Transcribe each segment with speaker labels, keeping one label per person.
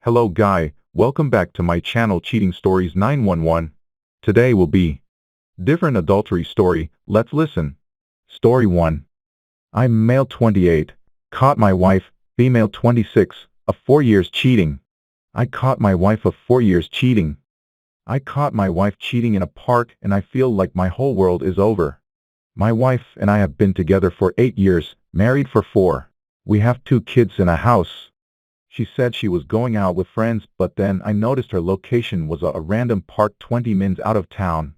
Speaker 1: Hello guy, welcome back to my channel Cheating Stories 911. Today will be different adultery story. Let's listen. Story 1. I'm male 28. Caught my wife, female 26, of 4 years cheating. I caught my wife of 4 years cheating. I caught my wife cheating in a park and I feel like my whole world is over. My wife and I have been together for 8 years, married for 4. We have 2 kids in a house. She said she was going out with friends, but then I noticed her location was a random park 20 minutes out of town.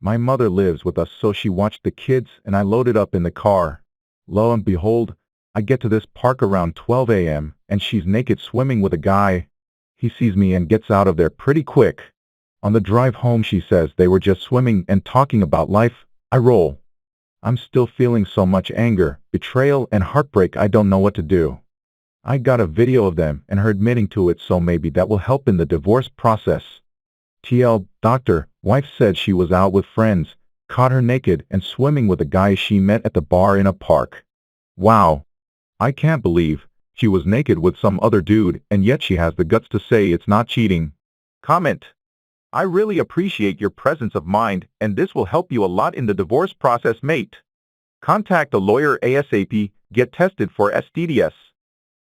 Speaker 1: My mother lives with us, so she watched the kids and I loaded up in the car. Lo and behold, I get to this park around 12 a.m. and she's naked swimming with a guy. He sees me and gets out of there pretty quick. On the drive home she says they were just swimming and talking about life. I roll. I'm still feeling so much anger, betrayal and heartbreak I don't know what to do. I got a video of them and her admitting to it, so maybe that will help in the divorce process. TL, doctor, wife said she was out with friends, caught her naked and swimming with a guy she met at the bar in a park. Wow. I can't believe she was naked with some other dude and yet she has the guts to say it's not cheating. Comment. I really appreciate your presence of mind and this will help you a lot in the divorce process, mate. Contact a lawyer ASAP, get tested for STDs.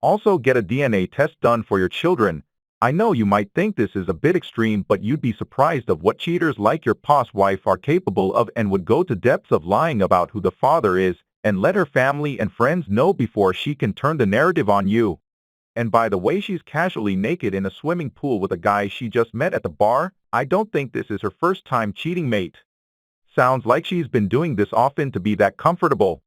Speaker 1: Also get a DNA test done for your children. I know you might think this is a bit extreme, but you'd be surprised of what cheaters like your past wife are capable of and would go to depths of lying about who the father is and let her family and friends know before she can turn the narrative on you. And by the way, she's casually naked in a swimming pool with a guy she just met at the bar. I don't think this is her first time cheating, mate. Sounds like she's been doing this often to be that comfortable.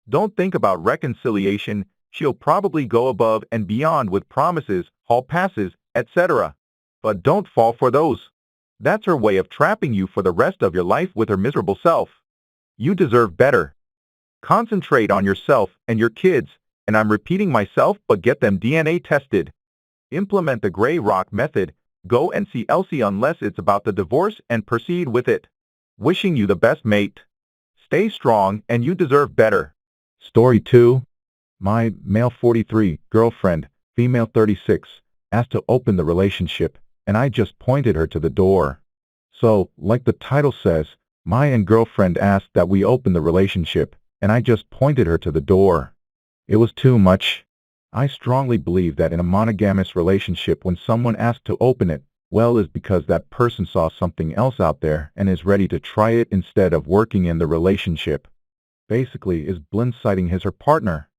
Speaker 1: Don't think about reconciliation. She'll probably go above and beyond with promises, hall passes, etc. But don't fall for those. That's her way of trapping you for the rest of your life with her miserable self. You deserve better. Concentrate on yourself and your kids, and I'm repeating myself, but get them DNA tested. Implement the gray rock method. Go and see Elsie unless it's about the divorce and proceed with it. Wishing you the best, mate. Stay strong and you deserve better. Story 2. My male 43 girlfriend, female 36, asked to open the relationship, and I just pointed her to the door. So, like the title says, my and girlfriend asked that we open the relationship, and I just pointed her to the door. It was too much. I strongly believe that in a monogamous relationship, when someone asks to open it, well, is because that person saw something else out there and is ready to try it instead of working in the relationship. Basically, is blindsiding his or her partner.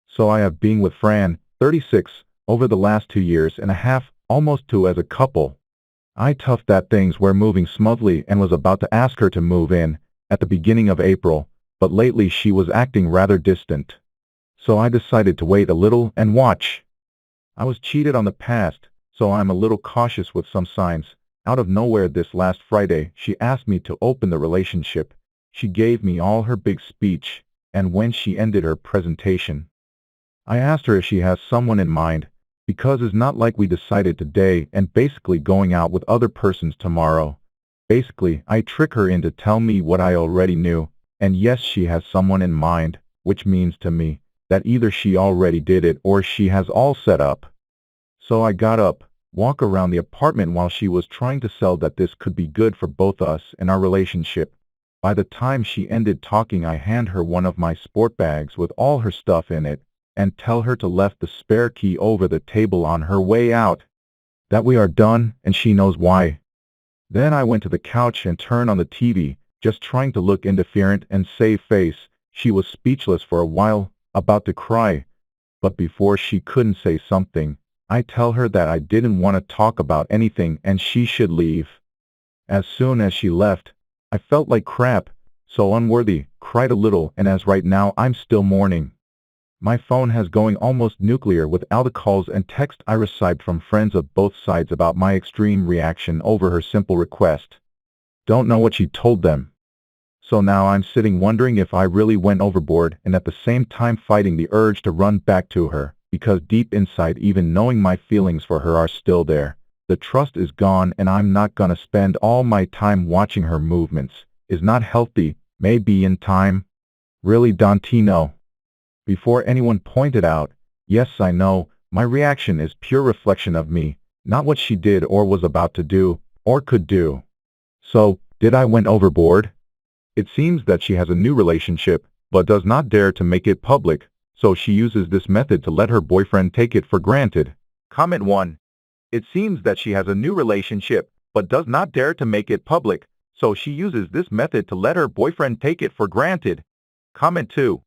Speaker 1: So I have been with Fran, 36, over the last 2 years and a half, almost 2 as a couple. I toughed that things were moving smoothly and was about to ask her to move in at the beginning of April, but lately she was acting rather distant. So I decided to wait a little and watch. I was cheated on the past, so I'm a little cautious with some signs. Out of nowhere this last Friday, she asked me to open the relationship. She gave me all her big speech, and when she ended her presentation, I asked her if she has someone in mind, because it's not like we decided today and basically going out with other persons tomorrow. Basically, I trick her into tell me what I already knew, and yes, she has someone in mind, which means to me that either she already did it or she has all set up. So I got up, walk around the apartment while she was trying to sell that this could be good for both us and our relationship. By the time she ended talking, I hand her one of my sport bags with all her stuff in it, and tell her to left the spare key over the table on her way out. That we are done, and she knows why. Then I went to the couch and turned on the TV, just trying to look indifferent and save face. She was speechless for a while, about to cry. But before she couldn't say something, I tell her that I didn't want to talk about anything and she should leave. As soon as she left, I felt like crap, so unworthy, cried a little, and as right now I'm still mourning. My phone has going almost nuclear with all the calls and texts I received from friends of both sides about my extreme reaction over her simple request. Don't know what she told them. So now I'm sitting wondering if I really went overboard and at the same time fighting the urge to run back to her, because deep inside, even knowing my feelings for her are still there, the trust is gone and I'm not gonna spend all my time watching her movements. Is not healthy, maybe in time. Really, Dantino. Before anyone pointed out, yes, I know, my reaction is pure reflection of me, not what she did or was about to do or could do. So, did I went overboard? It seems that she has a new relationship, but does not dare to make it public, so she uses this method to let her boyfriend take it for granted. Comment 1. It seems that she has a new relationship, but does not dare to make it public, so she uses this method to let her boyfriend take it for granted. Comment 2.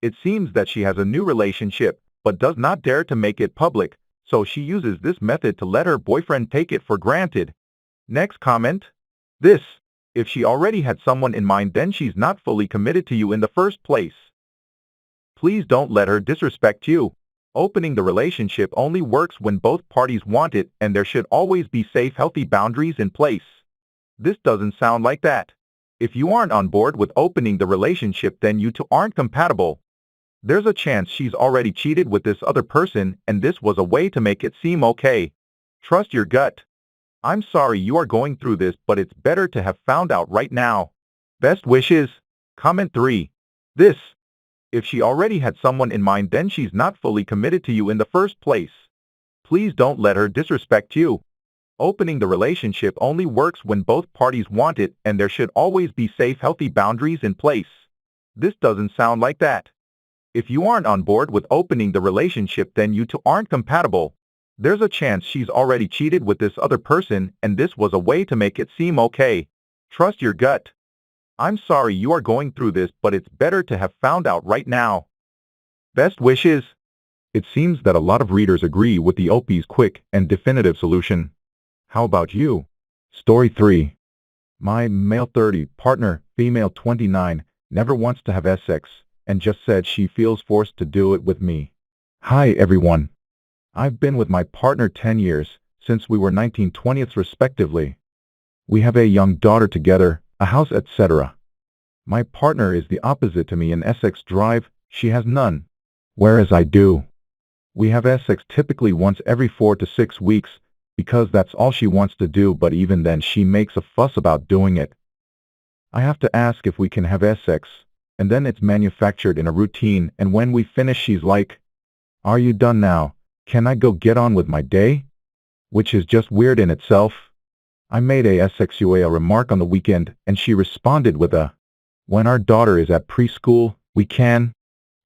Speaker 1: It seems that she has a new relationship, but does not dare to make it public, so she uses this method to let her boyfriend take it for granted. Next comment. This. If she already had someone in mind, then she's not fully committed to you in the first place. Please don't let her disrespect you. Opening the relationship only works when both parties want it, and there should always be safe, healthy boundaries in place. This doesn't sound like that. If you aren't on board with opening the relationship, then you two aren't compatible. There's a chance she's already cheated with this other person, and this was a way to make it seem okay. Trust your gut. I'm sorry you are going through this, but it's better to have found out right now. Best wishes. Comment 3. This. If she already had someone in mind, then she's not fully committed to you in the first place. Please don't let her disrespect you. Opening the relationship only works when both parties want it, and there should always be safe, healthy boundaries in place. This doesn't sound like that. If you aren't on board with opening the relationship, then you two aren't compatible. There's a chance she's already cheated with this other person, and this was a way to make it seem okay. Trust your gut. I'm sorry you are going through this, but it's better to have found out right now. Best wishes. It seems that a lot of readers agree with the OP's quick and definitive solution. How about you? Story 3. My male 30 partner, female 29, never wants to have sex, and just said she feels forced to do it with me. Hi everyone. I've been with my partner 10 years, since we were 19/20 respectively. We have a young daughter together, a house, etc. My partner is the opposite to me in sex drive. She has none, whereas I do. We have sex typically once every 4 to 6 weeks, because that's all she wants to do, but even then she makes a fuss about doing it. I have to ask if we can have sex, and then it's manufactured in a routine, and when we finish she's like, "Are you done now? Can I go get on with my day?" Which is just weird in itself. I made a sexual remark on the weekend, and she responded with a, "When our daughter is at preschool, we can."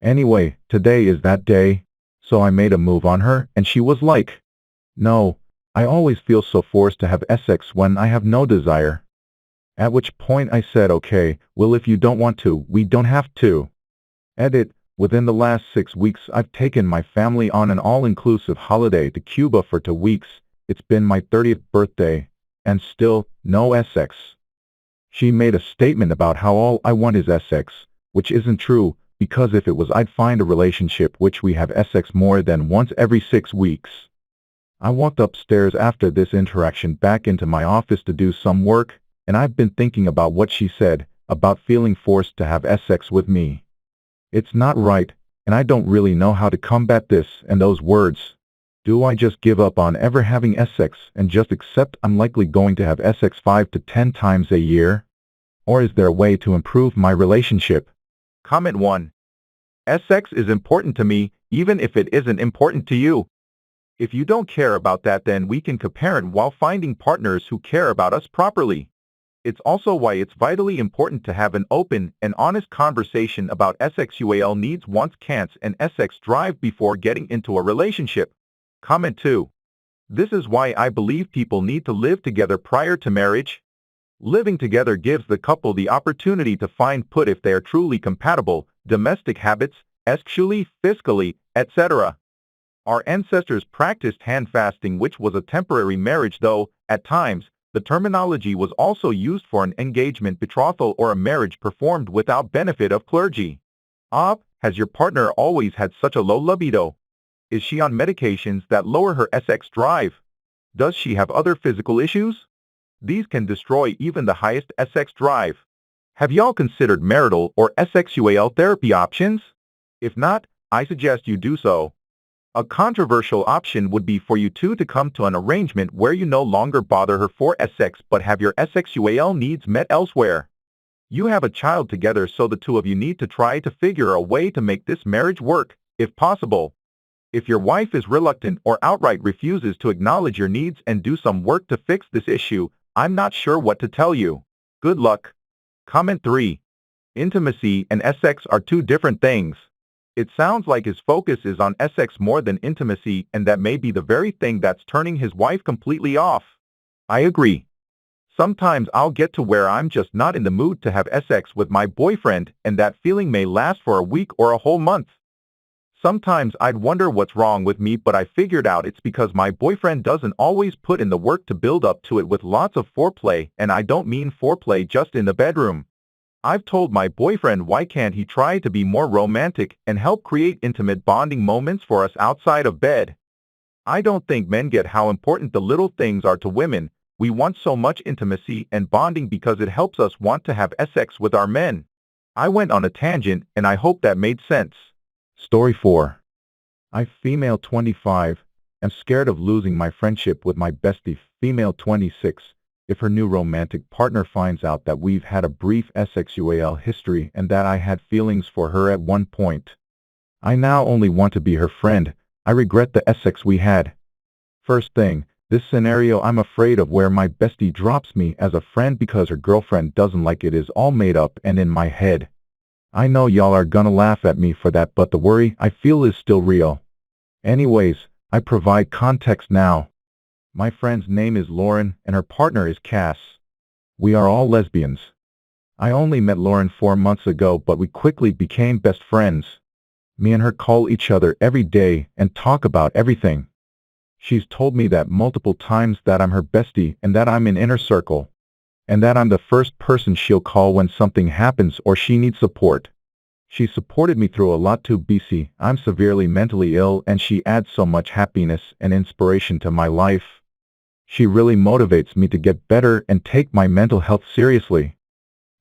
Speaker 1: Anyway, today is that day, so I made a move on her, and she was like, "No, I always feel so forced to have sex when I have no desire." At which point I said, "Okay, well if you don't want to, we don't have to." Edit. Within the last 6 weeks I've taken my family on an all-inclusive holiday to Cuba for 2 weeks. It's been my 30th birthday, and still, no sex. She made a statement about how all I want is sex, which isn't true, because if it was I'd find a relationship which we have sex more than once every 6 weeks. I walked upstairs after this interaction back into my office to do some work, and I've been thinking about what she said, about feeling forced to have sex with me. It's not right, and I don't really know how to combat this and those words. Do I just give up on ever having sex and just accept I'm likely going to have sex 5 to 10 times a year? Or is there a way to improve my relationship? Comment 1. Sex is important to me, even if it isn't important to you. If you don't care about that, then we can co-parent while finding partners who care about us properly. It's also why it's vitally important to have an open and honest conversation about sexual needs, wants, can'ts, and sex drive before getting into a relationship. Comment 2. This is why I believe people need to live together prior to marriage. Living together gives the couple the opportunity to find put if they are truly compatible, domestic habits, sexually, fiscally, etc. Our ancestors practiced hand fasting, which was a temporary marriage, though, at times, the terminology was also used for an engagement, betrothal, or a marriage performed without benefit of clergy. Has your partner always had such a low libido? Is she on medications that lower her sex drive? Does she have other physical issues? These can destroy even the highest sex drive. Have y'all considered marital or sexual therapy options? If not, I suggest you do so. A controversial option would be for you two to come to an arrangement where you no longer bother her for sex but have your sexual needs met elsewhere. You have a child together, so the two of you need to try to figure a way to make this marriage work, if possible. If your wife is reluctant or outright refuses to acknowledge your needs and do some work to fix this issue, I'm not sure what to tell you. Good luck. Comment 3. Intimacy and sex are two different things. It sounds like his focus is on sex more than intimacy, and that may be the very thing that's turning his wife completely off. I agree. Sometimes I'll get to where I'm just not in the mood to have sex with my boyfriend, and that feeling may last for a week or a whole month. Sometimes I'd wonder what's wrong with me, but I figured out it's because my boyfriend doesn't always put in the work to build up to it with lots of foreplay, and I don't mean foreplay just in the bedroom. I've told my boyfriend why can't he try to be more romantic and help create intimate bonding moments for us outside of bed. I don't think men get how important the little things are to women. We want so much intimacy and bonding because it helps us want to have sex with our men. I went on a tangent and I hope that made sense. Story 4. I, female 25, am scared of losing my friendship with my bestie, female 26. If her new romantic partner finds out that we've had a brief sexual history and that I had feelings for her at one point. I now only want to be her friend. I regret the sex we had. First thing, this scenario I'm afraid of where my bestie drops me as a friend because her girlfriend doesn't like it is all made up and in my head. I know y'all are gonna laugh at me for that, but the worry I feel is still real. Anyways, I provide context now. My friend's name is Lauren, and her partner is Cass. We are all lesbians. I only met Lauren 4 months ago, but we quickly became best friends. Me and her call each other every day and talk about everything. She's told me that multiple times that I'm her bestie and that I'm in inner circle. And that I'm the first person she'll call when something happens or she needs support. She supported me through a lot too. BC, I'm severely mentally ill, and she adds so much happiness and inspiration to my life. She really motivates me to get better and take my mental health seriously.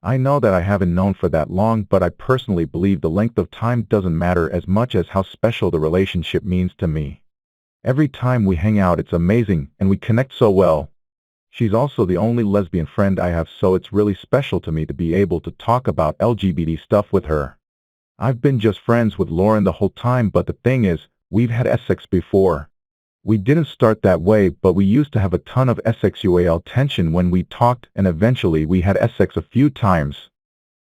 Speaker 1: I know that I haven't known for that long, but I personally believe the length of time doesn't matter as much as how special the relationship means to me. Every time we hang out it's amazing, and we connect so well. She's also the only lesbian friend I have, so it's really special to me to be able to talk about LGBT stuff with her. I've been just friends with Lauren the whole time, but the thing is, we've had sex before. We didn't start that way, but we used to have a ton of sexual tension when we talked, and eventually we had sex a few times.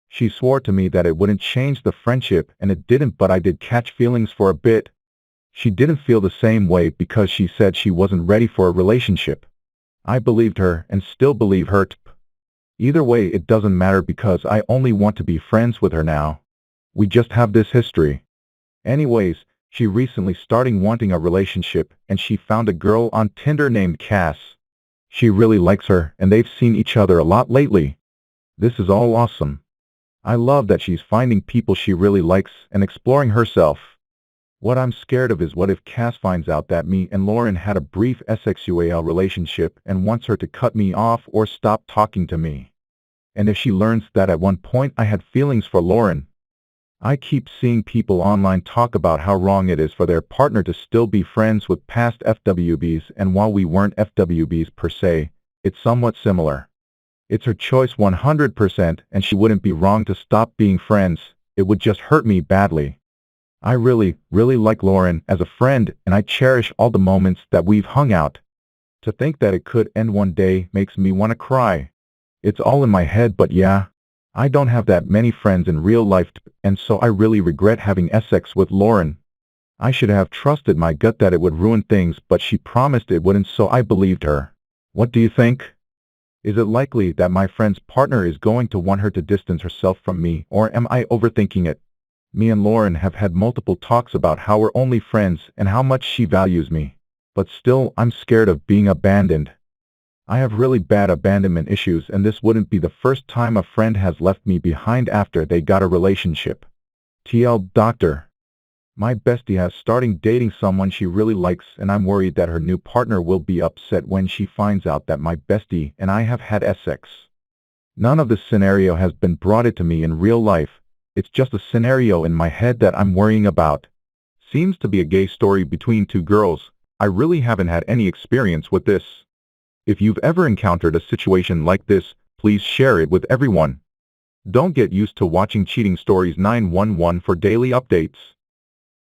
Speaker 1: She swore to me that it wouldn't change the friendship, and it didn't, but I did catch feelings for a bit. She didn't feel the same way because she said she wasn't ready for a relationship. I believed her and still believe her. Either way, it doesn't matter because I only want to be friends with her now. We just have this history. Anyways, she recently starting wanting a relationship, and she found a girl on Tinder named Cass. She really likes her, and they've seen each other a lot lately. This is all awesome. I love that she's finding people she really likes and exploring herself. What I'm scared of is what if Cass finds out that me and Lauren had a brief sexual relationship and wants her to cut me off or stop talking to me. And if she learns that at one point I had feelings for Lauren. I keep seeing people online talk about how wrong it is for their partner to still be friends with past FWBs, and while we weren't FWBs per se, it's somewhat similar. It's her choice 100%, and she wouldn't be wrong to stop being friends. It would just hurt me badly. I really like Lauren as a friend, and I cherish all the moments that we've hung out. To think that it could end one day makes me want to cry. It's all in my head, but yeah. I don't have that many friends in real life, and so I really regret having sex with Lauren. I should have trusted my gut that it would ruin things, but she promised it wouldn't, so I believed her. What do you think? Is it likely that my friend's partner is going to want her to distance herself from me, or am I overthinking it? Me and Lauren have had multiple talks about how we're only friends and how much she values me. But still, I'm scared of being abandoned. I have really bad abandonment issues, and this wouldn't be the first time a friend has left me behind after they got a relationship. TL Doctor. My bestie has started dating someone she really likes, and I'm worried that her new partner will be upset when she finds out that my bestie and I have had sex. None of this scenario has been brought to me in real life. It's just a scenario in my head that I'm worrying about. Seems to be a gay story between two girls. I really haven't had any experience with this. If you've ever encountered a situation like this, please share it with everyone. Don't get used to watching Cheating Stories 911 for daily updates.